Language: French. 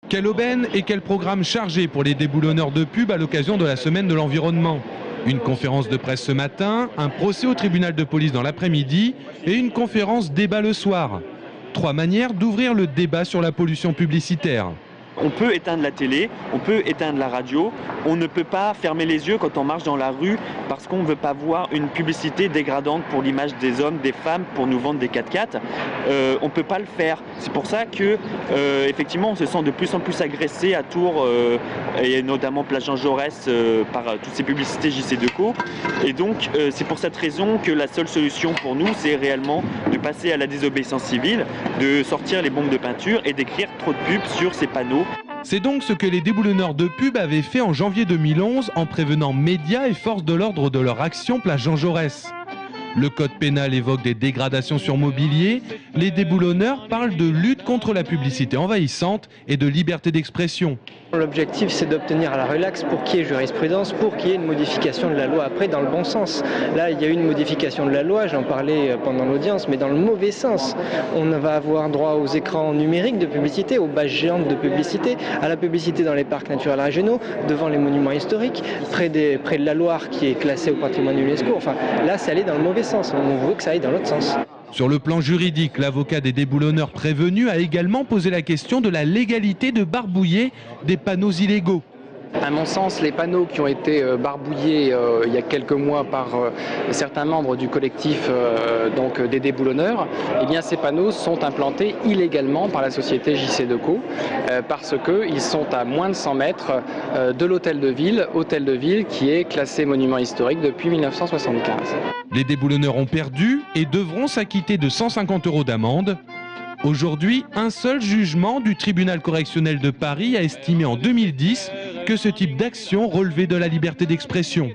Quelle aubaine et quel programme chargé pour les déboulonneurs de pub à l'occasion de la semaine de l'environnement. Une conférence de presse ce matin, un procès au tribunal de police dans l'après-midi et une conférence débat le soir. 3 manières d'ouvrir le débat sur la pollution publicitaire. On peut éteindre la télé, on peut éteindre la radio, on ne peut pas fermer les yeux quand on marche dans la rue parce qu'on ne veut pas voir une publicité dégradante pour l'image des hommes, des femmes, pour nous vendre des 4x4. On ne peut pas le faire. C'est pour ça que, effectivement, on se sent de plus en plus agressé à Tours et notamment Place Jean Jaurès par toutes ces publicités JC Decaux. Et donc, c'est pour cette raison que la seule solution pour nous, c'est réellement de passer à la désobéissance civile, de sortir les bombes de peinture et d'écrire trop de pubs sur ces panneaux. C'est donc ce que les déboulonneurs de pub avaient fait en janvier 2011 en prévenant médias et forces de l'ordre de leur action Place Jean Jaurès. Le code pénal évoque des dégradations sur mobilier, les déboulonneurs parlent de lutte contre la publicité envahissante et de liberté d'expression. L'objectif, c'est d'obtenir la relaxe pour qu'il y ait jurisprudence, pour qu'il y ait une modification de la loi après dans le bon sens. Là, il y a eu une modification de la loi, j'en parlais pendant l'audience, mais dans le mauvais sens. On va avoir droit aux écrans numériques de publicité, aux bâches géantes de publicité, à la publicité dans les parcs naturels régionaux, devant les monuments historiques, près de la Loire qui est classée au patrimoine de l'UNESCO. Enfin, là, c'est allé dans le mauvais sens. On veut que ça aille dans l'autre sens. Sur le plan juridique, l'avocat des déboulonneurs prévenus a également posé la question de la légalité de barbouiller des panneaux illégaux. À mon sens, les panneaux qui ont été barbouillés il y a quelques mois par certains membres du collectif donc des déboulonneurs, eh bien ces panneaux sont implantés illégalement par la société JC Decaux parce qu'ils sont à moins de 100 mètres de l'hôtel de ville qui est classé monument historique depuis 1975. Les déboulonneurs ont perdu et devront s'acquitter de 150 € d'amende. Aujourd'hui, un seul jugement du tribunal correctionnel de Paris a estimé en 2010 que ce type d'action relevait de la liberté d'expression.